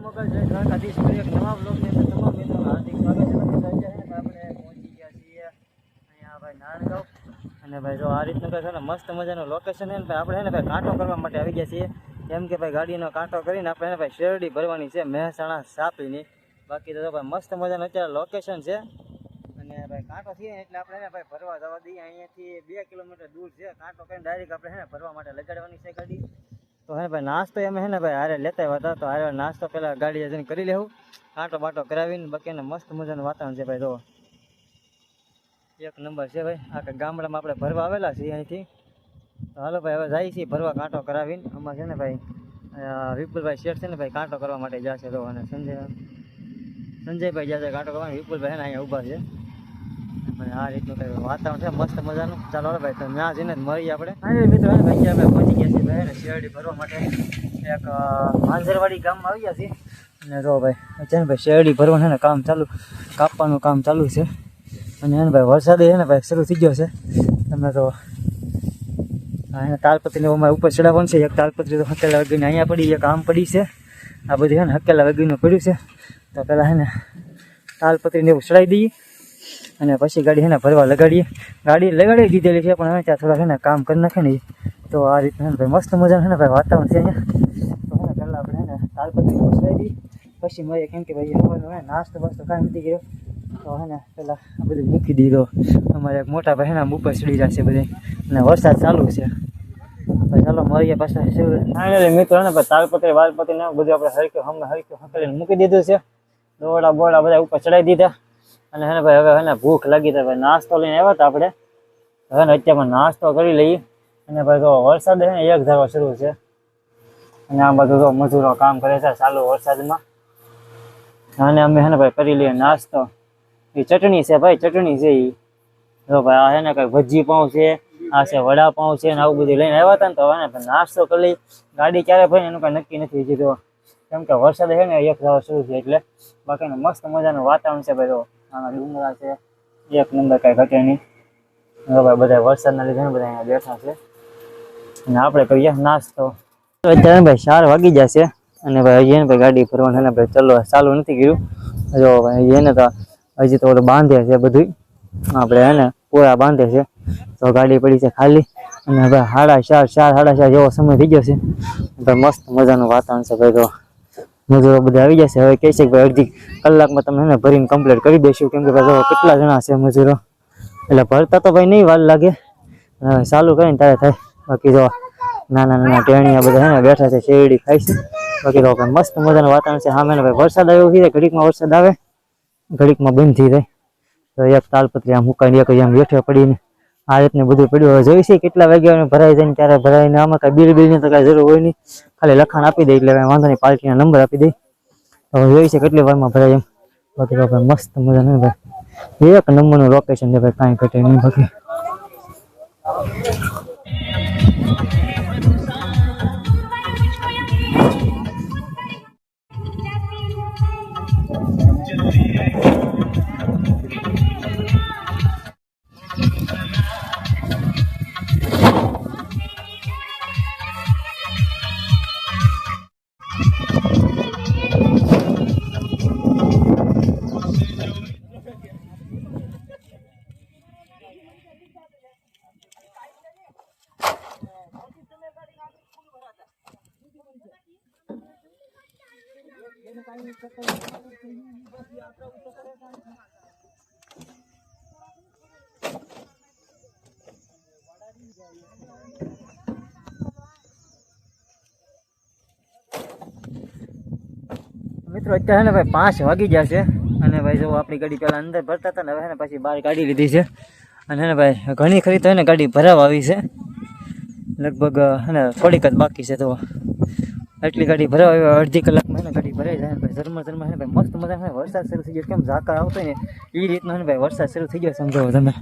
મોકલ જય દ્વારકાધીશ એક નવા બ્લોગની અંદર તમામ મિત્રોનું હાર્દિક સ્વાગત છે. આપણે પહોંચી ગયા છીએ અહીંયા ભાઈ નારણગાંવ અને ભાઈ જો આ રીતનું કંઈ છે ને મસ્ત મજાનું લોકેશન છે ને ભાઈ આપણે છે ને ભાઈ કાંટો કરવા માટે આવી ગયા છીએ. કેમ કે ભાઈ ગાડીનો કાંટો કરીને આપણે એને ભાઈ શેરડી ભરવાની છે મહેસાણા સાપીની. બાકી તો ભાઈ મસ્ત મજાનું અત્યારે લોકેશન છે અને ભાઈ કાંટો થઈએ એટલે આપણે એને ભાઈ ભરવા જવા દઈએ. અહીંયાથી 2 કિલોમીટર દૂર છે. કાંટો કરીને ડાયરેક્ટ આપણે એને ભરવા માટે લગાડવાની છે ગાડી. તો હે ભાઈ નાસ્તો અમે હે ને ભાઈ હારે લેતા આવ્યા હતા. તો હારે નાસ્તો પહેલાં ગાડી જઈને કરી લેવું, કાંટો બાટો કરાવીને. બાકી એને મસ્ત મજાનું વાતાવરણ છે ભાઈ. જો એક નંબર છે ભાઈ. આખા ગામડામાં આપણે ભરવા આવેલા છીએ અહીંથી. તો હાલો ભાઈ હવે જાય છીએ ભરવા કાંટો કરાવીને. આમાં છે ને ભાઈ વિપુલભાઈ શેઠ છે ને ભાઈ કાંટો કરવા માટે જશે. તો અને સંજયભાઈ જશે કાંટો કરવાનો. વિપુલભાઈ ને અહીંયા ઊભા છે. આ રીતનું કંઈ વાતાવરણ છે મસ્ત મજાનું. ચાલો ભાઈ તો ત્યાં જઈને જ મળીએ આપણે. હા મિત્રો ભાઈ આપણે પહોંચી ગયા છીએ ભાઈ શેરડી ભરવા માટે. એક માંજરવાડી ગામમાં આવી ગયા છીએ અને જો ભાઈ છે ને ભાઈ શેરડી ભરવાનું છે ને કામ ચાલુ, કાપવાનું કામ ચાલુ છે. અને એને ભાઈ વરસાદ છે ને ભાઈ શરૂ થઈ ગયો છે. તમે તો અહીંયા તાલપત્રીને અમારે ઉપર ચડાવવાનું છે. એક તાલપત્રી તો હકેલા વગરની અહીંયા પડી, એક આમ પડી છે. આ બધી છે ને હકેલા વગરનું પડ્યું છે. તો પહેલાં છે ને તાલપત્રીને એવું ચડાવી દઈએ અને પછી ગાડી છે ને ભરવા લગાડીએ. ગાડી લગાડી દીધેલી છે પણ હવે ત્યાં થોડા છે ને કામ કરી નાખે ને. તો આ રીતના ભાઈ મસ્ત મજાનું છે ને ભાઈ વાતાવરણ છે અહીંયા. તો છે ને પહેલાં આપણે છે ને તાલપત્રી ચડાવી દઈએ પછી મળીએ. કેમ કે ભાઈ અમારો નાસ્તો બાસ્તો કાંઈ નથી ગયો. તો છે ને પહેલાં આ બધું મૂકી દીધો. અમારે એક મોટા ભાઈ છે ને ઉપર ચડી જશે બધે અને વરસાદ ચાલુ છે. તો ચાલો મળીએ પાછા. ફાઇનલી મિત્રો ને ભાઈ તાલપત્રી વાલપત્રી ને બધું આપણે હરખ્યું હકેલીને મૂકી દીધું છે. દોરડા બોરડા બધા ઉપર ચડાવી દીધા. અને હે ને ભાઈ હવે હે ને ભૂખ લાગી તો ભાઈ નાસ્તો લઈને આવ્યા હતા આપણે. હવે ને અત્યારમાં નાસ્તો કરી લઈએ. અને ભાઈ તો વરસાદ છે ને એક ધારો શરૂ છે અને આ બધું તો મજૂરો કામ કરે છે ચાલુ વરસાદમાં. અને અમે હે ને ભાઈ કરી લઈએ નાસ્તો. એ ચટણી છે ભાઈ, ચટણી છે એ. જો ભાઈ આ હે ને કંઈક ભજી પાઉં છે, આ છે વડાપાઉં છે ને આવું બધું લઈને આવ્યા હતા ને. તો હવે ને નાસ્તો કરી લઈ. ગાડી ક્યારે ભાઈ એનું કાંઈ નક્કી નથી હજી. કેમ કે વરસાદ છે ને એક ધારો શરૂ છે એટલે. બાકીનું મસ્ત મજાનું વાતાવરણ છે ભાઈ. તો આના ડુંગરા છે એક નંબર, કાંઈ ઘટે નહીં. ભાઈ બધા વરસાદના લીધે બધા અહીંયા બેઠા છે અને આપણે કરીએ નાસ્તો. અત્યારે ભાઈ 4 વાગી જશે અને ભાઈ હજી એને ભાઈ ગાડી ભરવાનું છે ને ભાઈ ચાલુ નથી કર્યું. જો ભાઈ એને તો હજી તો બધું બાંધે છે બધું. આપણે હે ને પૂરા બાંધે છે. તો ગાડી પડી છે ખાલી અને ભાઈ 4:30 જેવો સમય થઈ ગયો છે. ભાઈ મસ્ત મજાનું વાતાવરણ છે ભાઈ. તો મજૂરો બધા આવી જશે. હવે કહે છે કે ભાઈ અડધી કલાકમાં તમે એને ભરીને કમ્પ્લીટ કરી દઈશું. કેમ કે ભાઈ જો કેટલા જણા છે મજૂરો. એટલે ભરતા તો ભાઈ નહીં વાર લાગે, ચાલુ કરીને ત્યારે થાય. બાકી જો નાના ટેણીયા બધા હે ને બેઠા છે, શેરડી ખાય છે. બાકી તો મસ્ત મજાનું વાતાવરણ છે. સામે ભાઈ વરસાદ આવ્યો છે. ઘડીકમાં વરસાદ આવે, ઘડીકમાં બંધ થઈ જાય. તો એક તાલપત્રી આમ મુકાઈને એક આમ બેઠે પડીને આ રીતને બધું પડ્યું. હવે જોઈ છે કેટલા વાગ્યા ભરાઈ જાય ને ક્યારે ભરાય ને. આમાં કાંઈ બિલની તો કાંઈ જરૂર હોય નહીં, ખાલી લખાણ આપી દે એટલે વાંધો નહીં, પાર્ટીના નંબર આપી દે. હવે જોઈ છે કેટલી વારમાં ભરાય એમ. બાકી તો ભાઈ મસ્ત મજાનું ભાઈ એક નંબરનું લોકેશન છે ભાઈ, કાંઈ ઘટે નહીં. બાકી મિત્રો અત્યારે ને ભાઈ 5 વાગી ગયા છે અને ભાઈ જો આપણી ગાડી પહેલા અંદર ભરતા હતા ને હવે ને પછી બહાર કાઢી લીધી છે. અને હે ને ભાઈ ઘણી ખરી તો એને ગાડી ભરાવા આવી છે. લગભગ હે ને થોડીક જ બાકી છે. તો એટલી ગાડી ભરાવા અડધી કલાકમાં હે ને ગાડી ભરાઈ જાય. ભાઈ ઝરમર હે ને ભાઈ મસ્ત મજા. વરસાદ શરૂ થઈ ગયો. કેમ ઝાકળ આવતો હોય ને એ રીતનો હે ને ભાઈ વરસાદ શરૂ થઈ ગયો. સમજાવો તમે,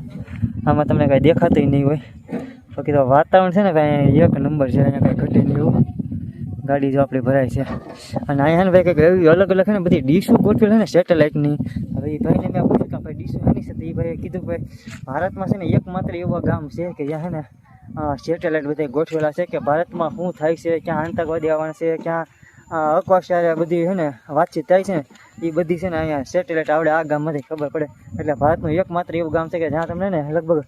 આમાં તમને કાંઈ દેખાતું નહીં હોય. બાકી તો વાતાવરણ છે ને ભાઈ એક નંબર છે. અહીંયા કાંઈ ઘટે નહીં એવું. ગાડી જો આપણી ભરાય છે અને અહીંયા ને ભાઈ કંઈક એવી અલગ અલગ છે ને બધી ડીશો ગોઠવેલ છે ને સેટેલાઇટની. હવે એ ભાઈને મેં પૂછ્યું કે ભાઈ ડીશો એની છે. તો એ ભાઈએ કીધું ભાઈ ભારતમાં છે ને એકમાત્ર એવા ગામ છે કે જ્યાં છે ને સેટેલાઇટ બધા ગોઠવેલા છે કે ભારતમાં શું થાય છે, ક્યાં આતંકવાદી આવવાના છે, ક્યાં આ અકવાશિયા બધી છે ને વાતચીત થાય છે ને એ બધી છે ને અહીંયા સેટેલાઇટ આવડે આ ગામમાંથી ખબર પડે. એટલે ભારતનું એકમાત્ર એવું ગામ છે કે જ્યાં તમને ને લગભગ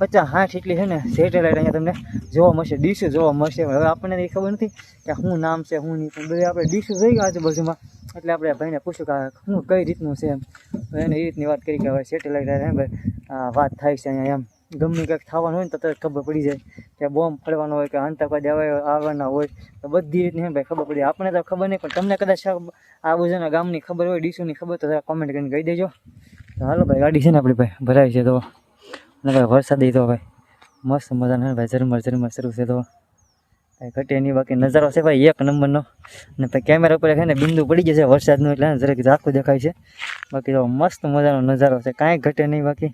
50-60 એટલી છે ને સેટેલાઇટ અહીંયા તમને જોવા મળશે, ડીશું જોવા મળશે. હવે આપણને એ ખબર નથી કે શું નામ છે શું નહીં, પણ બધું આપણે ડીશું જોઈ ગયા આજુબાજુમાં. એટલે આપણે ભાઈને પૂછ્યું કે શું કઈ રીતનું છે એમ. એને એ રીતની વાત કરી કે હવે સેટેલાઇટ હે ભાઈ વાત થાય છે અહીંયા એમ. ગમે કંઈક થવાનું હોય ને તો તરત ખબર પડી જાય કે બોમ્બ ફડવાનો હોય કે આતંકવાદી આવવાના હોય તો બધી રીતની હે ભાઈ ખબર પડી. આપણે તો ખબર નહીં, પણ તમને કદાચ આ બાજુના ગામની ખબર હોય, ડીશુની ખબર તો કોમેન્ટ કરીને કહી દેજો. તો હાલો ભાઈ, ગાડી છે ને આપણી ભાઈ ભરાય છે. તો અને ભાઈ વરસાદ તો ભાઈ મસ્ત મજાનો ભાઈ ઝરમર શરૂ છે. તો ભાઈ ઘટે નહીં, બાકી નજારો છે ભાઈ એક નંબરનો. અને ભાઈ કેમેરા ઉપર છે ને બિંદુ પડી જશે વરસાદનું, એટલે જરાક ઝાંખું દેખાય છે. બાકી તો મસ્ત મજાનો નજારો છે, કાંઈ ઘટે નહીં બાકી.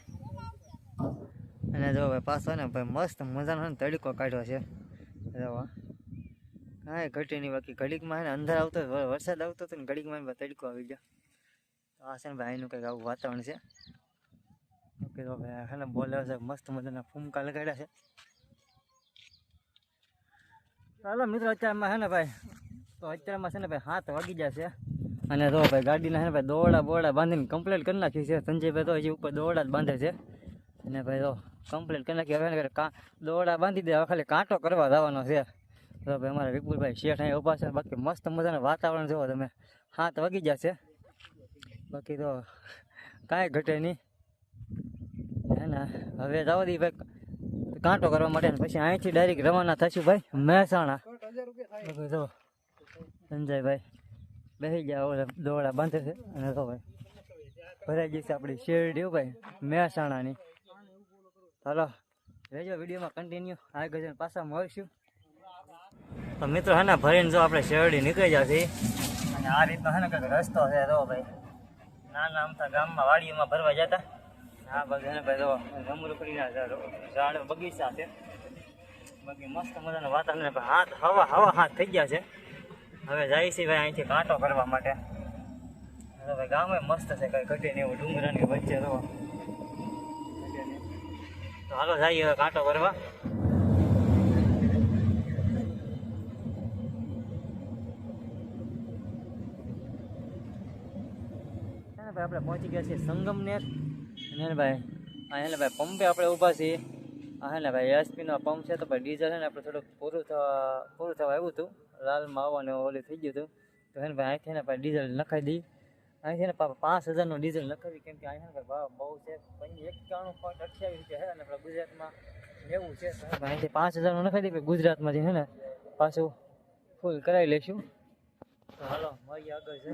અને જો ભાઈ પાછો ને ભાઈ મસ્ત મજાનો તડકો કાઢ્યો છે. કાંઈ ઘટે નહીં બાકી. ઘડીકમાં છે ને અંધાર આવતો વરસાદ આવતો હતો ને ઘડીકમાં તડકો આવી ગયો. આ છે ને ભાઈ એનું કંઈક આવું વાતાવરણ છે. ઓકે તો ભાઈ છે ને બોલે છે મસ્ત મજાના ફૂમકા લગાડ્યા છે. ચાલો મિત્રો, અત્યારમાં છે ને ભાઈ તો અત્યારમાં છે ને ભાઈ 7 વાગી જશે. અને જો ભાઈ ગાડીના છે ને ભાઈ દોરડા બાંધીને કમ્પ્લીટ કરી નાખી છે. સંજયભાઈ તો હજી ઉપર દોરડા જ બાંધે છે. અને ભાઈ તો કમ્પ્લીટ કરી નાખી. હવે દોરડા બાંધી દે, હવે ખાલી કાંટો કરવા જવાનો છે. તો ભાઈ અમારા વિપુલભાઈ શેઠ અહીંયા ઊભા છે. બાકી મસ્ત મજાનું વાતાવરણ જોવો તમે. 7 વાગી જશે, બાકી તો કાંઈ ઘટે નહીં હે ને. હવે જવા દઈએ ભાઈ કાંટો કરવા માટે, પછી અહીંથી ડાયરેક્ટ રવાના થશું ભાઈ મહેસાણા. જો સંજયભાઈ બેસી ગયા, દોરડા બાંધે છે. અને તો ભાઈ ભરાઈ ગઈ છે આપણી શેરડી ભાઈ મહેસાણાની. ચાલો રહેજો વિડીયોમાં કન્ટિન્યુ, આગળ પાછા મળીશું. તો મિત્રો હે ને ભરીને જો આપણે શેરડી નીકળી જશે. અને આ રીતનો છે ને કંઈક રસ્તો છે. તો ભાઈ નાના અમથા ગામમાં વાડીઓમાં ભરવા જતા. હા બાકી છે ને ભાઈ તો રમરૂખડીના ઝાડ બગીચા છે. બાકી મસ્ત મજાનું વાતાવરણ. હવા થઈ ગયા છે. હવે જાય છે ભાઈ અહીંથી કાંટો કરવા માટે. ભાઈ ગામે મસ્ત છે, કંઈ ઘટે નહીં એવું ડુંગરાની વચ્ચે. તો હાલો જઈએ હવે કાંટો કરવા. આપણે પહોંચી ગયા છીએ સંગમનેર. અને ભાઈ અહીંયા ભાઈ પંપે આપણે ઊભા છીએ. હા ને ભાઈ એસપીનો પંપ છે. તો ભાઈ ડીઝલ છે ને આપણે થોડુંક પૂરું થવા આવ્યું હતું, લાલમાં આવવાનું ઓલી થઈ ગયું હતું. તો હે ને ભાઈ અહીંથી ને ભાઈ ડીઝલ નખાઈ દઈ. અહીંથી ને 5000નું ડીઝલ નખાવી, કેમ કે અહીંયા ભાઈ ભાવ બહુ છે. 91.28 રૂપિયા છે. અને આપણે ગુજરાતમાં લેવું છે તો અહીંથી 5000નું નખાઈ દઈએ. ગુજરાતમાંથી છે ને પાછું ફૂલ કરાવી લઈશું. તો હાલો મળીએ આગળ છે.